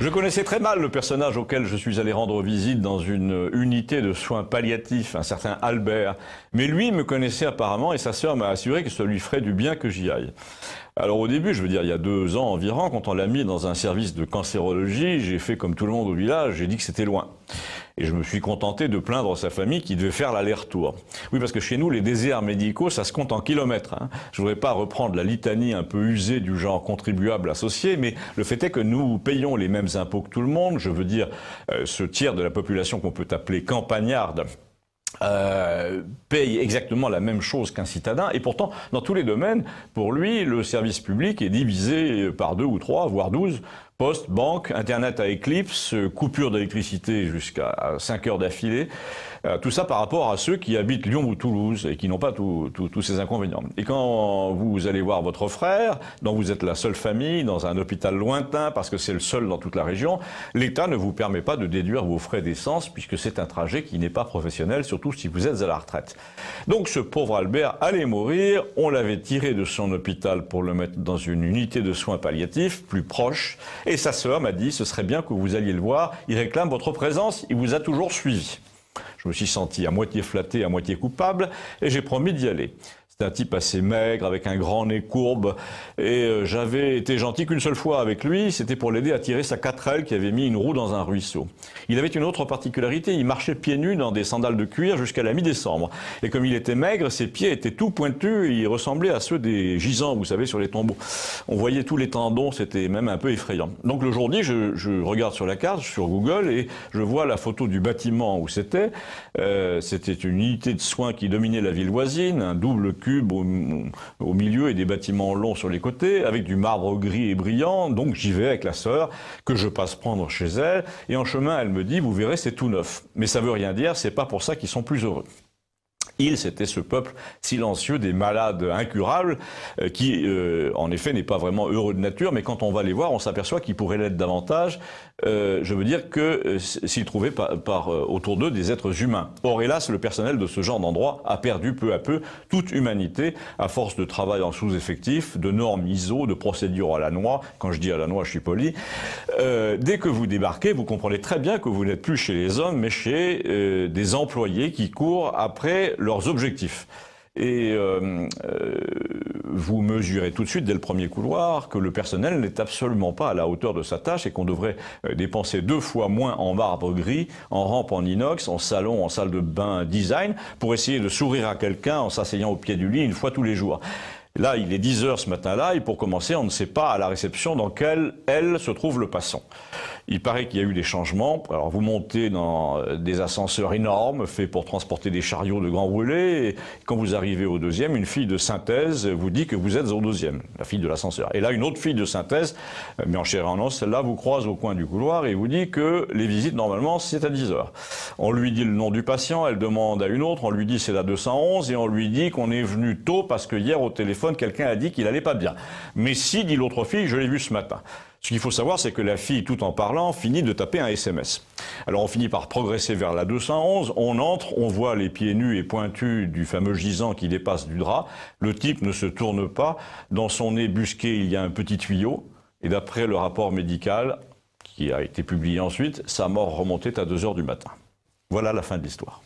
Je connaissais très mal le personnage auquel je suis allé rendre visite dans une unité de soins palliatifs, un certain Albert. Mais lui me connaissait apparemment et sa sœur m'a assuré que ça lui ferait du bien que j'y aille. Alors au début, je veux dire il y a 2 ans environ, quand on l'a mis dans un service de cancérologie, j'ai fait comme tout le monde au village, j'ai dit que c'était loin. Et je me suis contenté de plaindre sa famille qui devait faire l'aller-retour. Oui, parce que chez nous, les déserts médicaux, ça se compte en kilomètres. Je ne voudrais pas reprendre la litanie un peu usée du genre contribuable associé, mais le fait est que nous payons les mêmes impôts que tout le monde. Je veux dire, ce tiers de la population qu'on peut appeler campagnarde, paye exactement la même chose qu'un citadin, et pourtant, dans tous les domaines, pour lui, le service public est divisé par 2 ou 3, voire 12, poste, banque, Internet à éclipse, coupure d'électricité jusqu'à 5 heures d'affilée, tout ça par rapport à ceux qui habitent Lyon ou Toulouse et qui n'ont pas tous ces inconvénients. Et quand vous allez voir votre frère, dont vous êtes la seule famille, dans un hôpital lointain, parce que c'est le seul dans toute la région, l'État ne vous permet pas de déduire vos frais d'essence, puisque c'est un trajet qui n'est pas professionnel, surtout si vous êtes à la retraite. Donc ce pauvre Albert allait mourir, on l'avait tiré de son hôpital pour le mettre dans une unité de soins palliatifs, plus proche, et sa sœur m'a dit, ce serait bien que vous alliez le voir, il réclame votre présence, il vous a toujours suivi. Je me suis senti à moitié flatté, à moitié coupable, et j'ai promis d'y aller. C'est un type assez maigre, avec un grand nez courbe, et j'avais été gentil qu'une seule fois avec lui, c'était pour l'aider à tirer sa 4L qui avait mis une roue dans un ruisseau. Il avait une autre particularité, il marchait pieds nus dans des sandales de cuir jusqu'à la mi-décembre. Et comme il était maigre, ses pieds étaient tout pointus, et ils ressemblaient à ceux des gisants, vous savez, sur les tombeaux. On voyait tous les tendons, c'était même un peu effrayant. Donc le jour dit, je regarde sur la carte, sur Google, et je vois la photo du bâtiment où c'était. C'était une unité de soins qui dominait la ville voisine, un double cube au milieu et des bâtiments longs sur les côtés, avec du marbre gris et brillant. Donc j'y vais avec la sœur, que je passe prendre chez elle, et en chemin elle me dit, vous verrez, c'est tout neuf. Mais ça veut rien dire, c'est pas pour ça qu'ils sont plus heureux. C'était ce peuple silencieux des malades incurables qui, en effet, n'est pas vraiment heureux de nature, mais quand on va les voir, on s'aperçoit qu'ils pourraient l'être davantage. Je veux dire que s'ils trouvaient autour d'eux des êtres humains. Or, hélas, le personnel de ce genre d'endroit a perdu peu à peu toute humanité à force de travail en sous-effectif, de normes ISO, de procédures à la noix. Quand je dis à la noix, je suis poli. Dès que vous débarquez, vous comprenez très bien que vous n'êtes plus chez les hommes, mais chez des employés qui courent après leurs objectifs. Et vous mesurez tout de suite, dès le premier couloir, que le personnel n'est absolument pas à la hauteur de sa tâche et qu'on devrait dépenser 2 fois moins en marbre gris, en rampe en inox, en salon, en salle de bain design, pour essayer de sourire à quelqu'un en s'asseyant au pied du lit 1 fois tous les jours. Là, il est 10 heures ce matin-là, et pour commencer, on ne sait pas à la réception dans quelle aile se trouve le passant. Il paraît qu'il y a eu des changements. Alors, vous montez dans des ascenseurs énormes, faits pour transporter des chariots de grands brûlés, et quand vous arrivez au 2e, une fille de synthèse vous dit que vous êtes au 2e, la fille de l'ascenseur. Et là, une autre fille de synthèse, mais en chair et en os, celle-là vous croise au coin du couloir et vous dit que les visites, normalement, c'est à 10 heures. On lui dit le nom du patient, elle demande à une autre, on lui dit c'est la 211, et on lui dit qu'on est venu tôt parce que hier au téléphone, quelqu'un a dit qu'il allait pas bien. Mais si, dit l'autre fille, je l'ai vu ce matin. Ce qu'il faut savoir, c'est que la fille, tout en parlant, finit de taper un SMS. Alors on finit par progresser vers la 211, on entre, on voit les pieds nus et pointus du fameux gisant qui dépasse du drap. Le type ne se tourne pas, dans son nez busqué, il y a un petit tuyau, et d'après le rapport médical, qui a été publié ensuite, sa mort remontait à 2 heures du matin. Voilà la fin de l'histoire.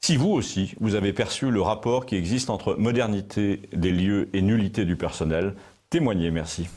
Si vous aussi, vous avez perçu le rapport qui existe entre modernité des lieux et nullité du personnel, témoignez, merci.